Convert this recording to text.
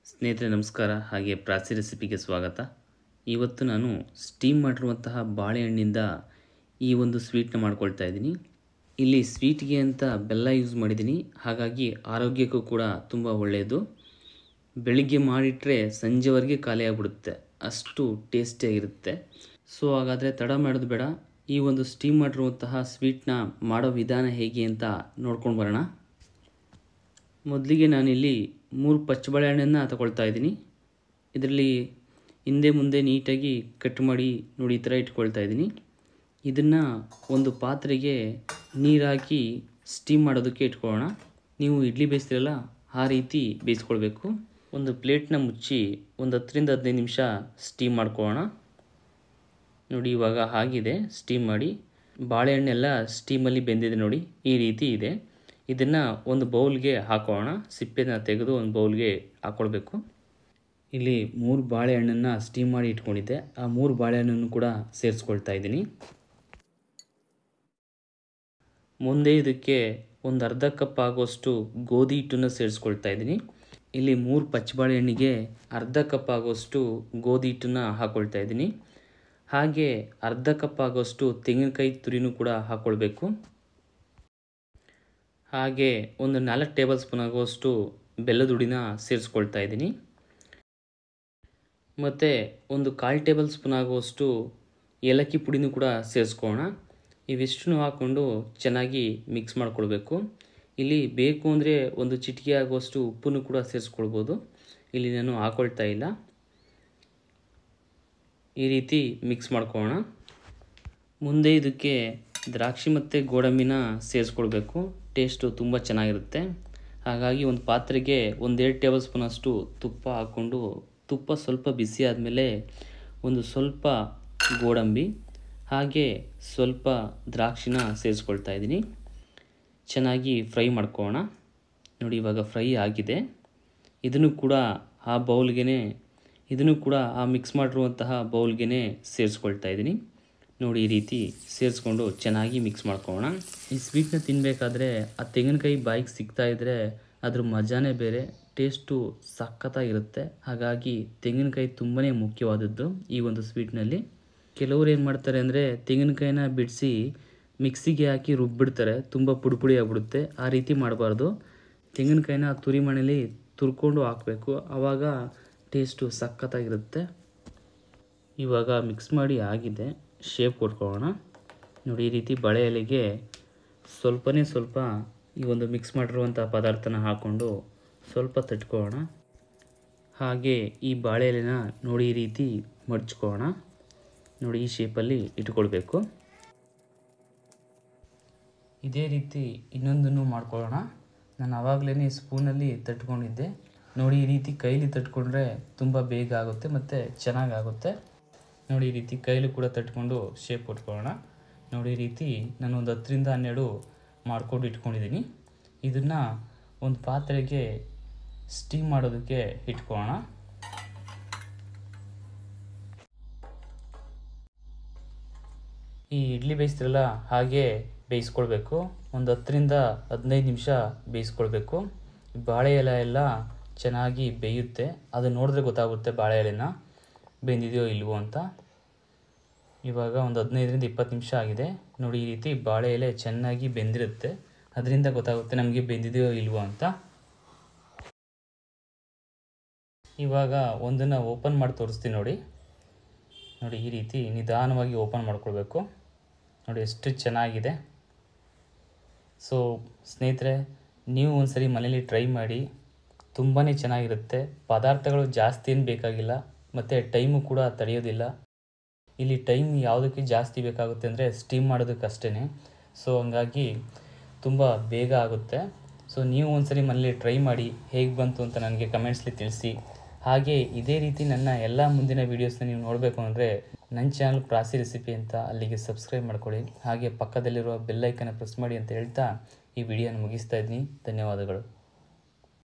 ಸ್ನೇಹಿತರೆ ನಮಸ್ಕಾರ. ಹಾಗೆ ಪ್ರಾಚಿ ರೆಸಿಪಿಗೆ ಸ್ವಾಗತ. ಇವತ್ತು ನಾನು ಸ್ಟೀಮ್ ಮಾಡಿರುವಂತಹ ಬಾಳೆಹಣ್ಣಿಂದ ಈ ಒಂದು ಸ್ವೀಟ್ನ ಮಾಡ್ಕೊಳ್ತಾ ಇದ್ದೀನಿ. ಇಲ್ಲಿ ಸ್ವೀಟ್ಗೆ ಅಂತ ಬೆಲ್ಲ ಯೂಸ್ ಮಾಡಿದ್ದೀನಿ, ಹಾಗಾಗಿ ಆರೋಗ್ಯಕ್ಕೂ ಕೂಡ ತುಂಬ ಒಳ್ಳೆಯದು. ಬೆಳಿಗ್ಗೆ ಮಾಡಿಟ್ರೆ ಸಂಜೆವರೆಗೆ ಖಾಲಿ ಆಗಿಬಿಡುತ್ತೆ, ಅಷ್ಟು ಟೇಸ್ಟಿಯಾಗಿರುತ್ತೆ. ಸೊ ಹಾಗಾದರೆ ತಡ ಮಾಡೋದು ಬೇಡ, ಈ ಒಂದು ಸ್ಟೀಮ್ ಮಾಡಿರುವಂತಹ ಸ್ವೀಟ್ನ ಮಾಡೋ ವಿಧಾನ ಹೇಗೆ ಅಂತ ನೋಡ್ಕೊಂಡು ಬರೋಣ. ಮೊದಲಿಗೆ ನಾನಿಲ್ಲಿ 3 ಪಚ್ಚ ಬಾಳೆಹಣ್ಣನ್ನು ತಗೊಳ್ತಾ ಇದ್ದೀನಿ. ಇದರಲ್ಲಿ ಹಿಂದೆ ಮುಂದೆ ನೀಟಾಗಿ ಕಟ್ ಮಾಡಿ ನೋಡಿ ಈ ಥರ ಇಟ್ಕೊಳ್ತಾ ಇದ್ದೀನಿ. ಇದನ್ನು ಒಂದು ಪಾತ್ರೆಗೆ ನೀರು ಹಾಕಿ ಸ್ಟೀಮ್ ಮಾಡೋದಕ್ಕೆ ಇಟ್ಕೊಳ್ಳೋಣ. ನೀವು ಇಡ್ಲಿ ಬೇಯಿಸ್ತೀರಲ್ಲ ಆ ರೀತಿ ಬೇಯಿಸ್ಕೊಳ್ಬೇಕು. ಒಂದು ಪ್ಲೇಟ್ನ ಮುಚ್ಚಿ ಒಂದು 10ರಿಂದ 15 ನಿಮಿಷ ಸ್ಟೀಮ್ ಮಾಡ್ಕೊಳ್ಳೋಣ. ನೋಡಿ ಇವಾಗ ಆಗಿದೆ, ಸ್ಟೀಮ್ ಮಾಡಿ ಬಾಳೆಹಣ್ಣೆಲ್ಲ ಸ್ಟೀಮಲ್ಲಿ ಬೆಂದಿದೆ. ನೋಡಿ ಈ ರೀತಿ ಇದೆ. ಇದನ್ನು ಒಂದು ಬೌಲ್ಗೆ ಹಾಕೋಣ. ಸಿಪ್ಪೆನ ತೆಗೆದು ಒಂದು ಬೌಲ್ಗೆ ಹಾಕ್ಕೊಳ್ಬೇಕು. ಇಲ್ಲಿ 3 ಬಾಳೆಹಣ್ಣನ್ನು ಸ್ಟೀಮ್ ಮಾಡಿ ಇಟ್ಕೊಂಡಿದ್ದೆ, ಆ 3 ಬಾಳೆಹಣ್ಣನ್ನು ಕೂಡ ಸೇರಿಸ್ಕೊಳ್ತಾ ಇದ್ದೀನಿ. ಮುಂದೆ ಇದಕ್ಕೆ ಒಂದು ಅರ್ಧ ಕಪ್ ಆಗುವಷ್ಟು ಗೋಧಿ ಹಿಟ್ಟನ್ನು ಸೇರಿಸ್ಕೊಳ್ತಾ ಇದ್ದೀನಿ. ಇಲ್ಲಿ 3 ಪಚ್ಚ ಬಾಳೆಹಣ್ಣಿಗೆ ಅರ್ಧ ಕಪ್ ಆಗುವಷ್ಟು ಗೋಧಿ ಹಿಟ್ಟನ್ನು ಹಾಕ್ಕೊಳ್ತಾ ಇದ್ದೀನಿ. ಹಾಗೆ ಅರ್ಧ ಕಪ್ ಆಗುವಷ್ಟು ತೆಂಗಿನಕಾಯಿ ತುರಿನೂ ಕೂಡ ಹಾಕ್ಕೊಳ್ಬೇಕು. ಹಾಗೆ ಒಂದು 4 ಟೇಬಲ್ ಸ್ಪೂನ್ ಆಗುವಷ್ಟು ಬೆಲ್ಲದ ಹುಡಿನ ಸೇರಿಸ್ಕೊಳ್ತಾ ಇದ್ದೀನಿ. ಮತ್ತು ಒಂದು 1/4 ಟೇಬಲ್ ಸ್ಪೂನ್ ಆಗುವಷ್ಟು ಏಲಕ್ಕಿ ಪುಡಿನೂ ಕೂಡ ಸೇರಿಸ್ಕೊಳ್ಳೋಣ. ಇವಿಷ್ಟನ್ನು ಹಾಕ್ಕೊಂಡು ಚೆನ್ನಾಗಿ ಮಿಕ್ಸ್ ಮಾಡ್ಕೊಳ್ಬೇಕು. ಇಲ್ಲಿ ಬೇಕು ಅಂದರೆ ಒಂದು ಚಿಟಿಕೆ ಆಗುವಷ್ಟು ಉಪ್ಪನ್ನು ಕೂಡ ಸೇರಿಸ್ಕೊಳ್ಬೋದು. ಇಲ್ಲಿ ನಾನು ಹಾಕ್ಕೊಳ್ತಾ ಇಲ್ಲ. ಈ ರೀತಿ ಮಿಕ್ಸ್ ಮಾಡ್ಕೊಳ್ಳೋಣ. ಮುಂದೆ ಇದಕ್ಕೆ ದ್ರಾಕ್ಷಿ ಮತ್ತು ಗೋಡಂಬಿನ ಸೇರಿಸ್ಕೊಳ್ಬೇಕು. ಟೇಸ್ಟು ತುಂಬ ಚೆನ್ನಾಗಿರುತ್ತೆ. ಹಾಗಾಗಿ ಒಂದು ಪಾತ್ರೆಗೆ 1-2 ಟೇಬಲ್ ಸ್ಪೂನ್ ಅಷ್ಟು ತುಪ್ಪ ಹಾಕ್ಕೊಂಡು, ತುಪ್ಪ ಸ್ವಲ್ಪ ಬಿಸಿ ಆದಮೇಲೆ ಒಂದು ಸ್ವಲ್ಪ ಗೋಡಂಬಿ ಹಾಗೆ ಸ್ವಲ್ಪ ದ್ರಾಕ್ಷಿನ ಸೇರಿಸ್ಕೊಳ್ತಾ ಇದ್ದೀನಿ. ಚೆನ್ನಾಗಿ ಫ್ರೈ ಮಾಡ್ಕೊಳ್ಳೋಣ. ನೋಡಿ ಇವಾಗ ಫ್ರೈ ಆಗಿದೆ. ಇದನ್ನು ಕೂಡ ಆ ಮಿಕ್ಸ್ ಮಾಡಿರುವಂತಹ ಬೌಲ್ಗೆ ಸೇರಿಸ್ಕೊಳ್ತಾ ಇದ್ದೀನಿ. ನೋಡಿ ಈ ರೀತಿ ಸೇರಿಸ್ಕೊಂಡು ಚೆನ್ನಾಗಿ ಮಿಕ್ಸ್ ಮಾಡ್ಕೊಳ್ಳೋಣ. ಈ ಸ್ವೀಟ್ನ ತಿನ್ನಬೇಕಾದ್ರೆ ಆ ತೆಂಗಿನಕಾಯಿ ಬಾಯಿಗೆ ಸಿಗ್ತಾ ಇದ್ದರೆ ಅದ್ರ ಮಜಾನೇ ಬೇರೆ, ಟೇಸ್ಟು ಸಖತ್ತಾಗಿರುತ್ತೆ. ಹಾಗಾಗಿ ತೆಂಗಿನಕಾಯಿ ತುಂಬಾ ಮುಖ್ಯವಾದದ್ದು ಈ ಒಂದು ಸ್ವೀಟ್ನಲ್ಲಿ. ಕೆಲವರು ಏನು ಮಾಡ್ತಾರೆ ಅಂದರೆ ತೆಂಗಿನಕಾಯಿನ ಬಿಡಿಸಿ ಮಿಕ್ಸಿಗೆ ಹಾಕಿ ರುಬ್ಬಿಡ್ತಾರೆ, ತುಂಬ ಪುಡಿ ಆಗಿಬಿಡುತ್ತೆ. ಆ ರೀತಿ ಮಾಡಬಾರ್ದು. ತೆಂಗಿನಕಾಯಿನ ತುರಿ ಮಣೇಲಿ ತುರ್ಕೊಂಡು ಹಾಕಬೇಕು, ಆವಾಗ ಟೇಸ್ಟು ಸಖತ್ತಾಗಿರುತ್ತೆ. ಇವಾಗ ಮಿಕ್ಸ್ ಮಾಡಿ ಆಗಿದೆ, ಶೇಪ್ ಕೊಟ್ಕೊಳ್ಳೋಣ. ನೋಡಿ ಈ ರೀತಿ ಬಾಳೆ ಎಲೆಗೆ ಸ್ವಲ್ಪ ಈ ಒಂದು ಮಿಕ್ಸ್ ಮಾಡಿರುವಂಥ ಪದಾರ್ಥನ ಹಾಕ್ಕೊಂಡು ಸ್ವಲ್ಪ ತಟ್ಕೊಳ್ಳೋಣ. ಹಾಗೆ ಈ ಬಾಳೆ ಎಲೆನ ನೋಡಿ ಈ ರೀತಿ ಮಡ್ಚ್ಕೊಳ್ಳೋಣ. ನೋಡಿ ಈ ಶೇಪಲ್ಲಿ ಇಟ್ಕೊಳ್ಬೇಕು. ಇದೇ ರೀತಿ ಇನ್ನೊಂದನ್ನು ಮಾಡ್ಕೊಳ್ಳೋಣ. ನಾನು ಆವಾಗಲೇ ಸ್ಪೂನಲ್ಲಿ ತಟ್ಕೊಂಡಿದ್ದೆ. ನೋಡಿ ಈ ರೀತಿ ಕೈಲಿ ತಟ್ಕೊಂಡ್ರೆ ತುಂಬ ಬೇಗ ಆಗುತ್ತೆ ಮತ್ತು ಚೆನ್ನಾಗಾಗುತ್ತೆ. ನೋಡಿ ಈ ರೀತಿ ಕೈಲಿ ಕೂಡ ತಟ್ಕೊಂಡು ಶೇಪ್ ಕೊಟ್ಕೊಳ್ಳೋಣ. ನೋಡಿ ಈ ರೀತಿ ನಾನು ಒಂದು 10ರಿಂದ 12 ಮಾಡ್ಕೊಂಡು ಇಟ್ಕೊಂಡಿದ್ದೀನಿ. ಇದನ್ನು ಒಂದು ಪಾತ್ರೆಗೆ ಸ್ಟೀಮ್ ಮಾಡೋದಕ್ಕೆ ಇಟ್ಕೊಳ್ಳೋಣ. ಈ ಇಡ್ಲಿ ಬೇಯಿಸ್ತಿರಲ್ಲ ಹಾಗೆ ಬೇಯಿಸ್ಕೊಳ್ಬೇಕು. ಒಂದು 10ರಿಂದ 15 ನಿಮಿಷ ಬೇಯಿಸ್ಕೊಳ್ಬೇಕು. ಬಾಳೆ ಎಲೆ ಎಲ್ಲ ಚೆನ್ನಾಗಿ ಬೇಯುತ್ತೆ, ಅದು ನೋಡಿದ್ರೆ ಗೊತ್ತಾಗುತ್ತೆ ಬಾಳೆ ಎಲೆನ ಬೆಂದಿದೆಯೋ ಇಲ್ವೋ ಅಂತ. ಇವಾಗ ಒಂದು 15ರಿಂದ 20 ನಿಮಿಷ ಆಗಿದೆ. ನೋಡಿ ಈ ರೀತಿ ಬಾಳೆ ಎಲೆ ಚೆನ್ನಾಗಿ ಬೆಂದಿರುತ್ತೆ, ಅದರಿಂದ ಗೊತ್ತಾಗುತ್ತೆ ನಮಗೆ ಬೆಂದಿದೆಯೋ ಇಲ್ವೋ ಅಂತ. ಇವಾಗ ಒಂದನ್ನು ಓಪನ್ ಮಾಡಿ ತೋರಿಸ್ತೀನಿ ನೋಡಿ. ನೋಡಿ ಈ ರೀತಿ ನಿಧಾನವಾಗಿ ಓಪನ್ ಮಾಡ್ಕೊಳ್ಬೇಕು. ನೋಡಿ ಎಷ್ಟು ಚೆನ್ನಾಗಿದೆ. ಸೊ ಸ್ನೇಹಿತರೆ, ನೀವು ಒಂದ್ಸರಿ ಮನೇಲಿ ಟ್ರೈ ಮಾಡಿ, ತುಂಬಾ ಚೆನ್ನಾಗಿರುತ್ತೆ. ಪದಾರ್ಥಗಳು ಜಾಸ್ತಿ ಏನು ಬೇಕಾಗಿಲ್ಲ ಮತ್ತು ಟೈಮು ಕೂಡ ತಡೆಯೋದಿಲ್ಲ. ಇಲ್ಲಿ ಟೈಮ್ ಯಾವುದಕ್ಕೆ ಜಾಸ್ತಿ ಬೇಕಾಗುತ್ತೆ ಅಂದರೆ ಸ್ಟೀಮ್ ಮಾಡೋದಕ್ಕಷ್ಟೇ. ಸೊ ಹಂಗಾಗಿ ತುಂಬ ಬೇಗ ಆಗುತ್ತೆ. ಸೊ ನೀವು ಒಂದ್ಸರಿ ಮನೇಲಿ ಟ್ರೈ ಮಾಡಿ, ಹೇಗೆ ಬಂತು ಅಂತ ನನಗೆ ಕಮೆಂಟ್ಸ್ಲಿ ತಿಳಿಸಿ. ಹಾಗೆ ಇದೇ ರೀತಿ ನನ್ನ ಎಲ್ಲ ಮುಂದಿನ ವೀಡಿಯೋಸ್ನ ನೀವು ನೋಡಬೇಕು ಅಂದರೆ ನನ್ನ ಚಾನಲ್ ಪ್ರಾಚಿ ರೆಸಿಪಿ ಅಂತ, ಅಲ್ಲಿಗೆ ಸಬ್ಸ್ಕ್ರೈಬ್ ಮಾಡ್ಕೊಳ್ಳಿ. ಹಾಗೆ ಪಕ್ಕದಲ್ಲಿರುವ ಬೆಲ್ ಐಕನ್ನ ಪ್ರೆಸ್ ಮಾಡಿ ಅಂತ ಹೇಳ್ತಾ ಈ ವಿಡಿಯೋನ ಮುಗಿಸ್ತಾ ಇದ್ದೀನಿ. ಧನ್ಯವಾದಗಳು.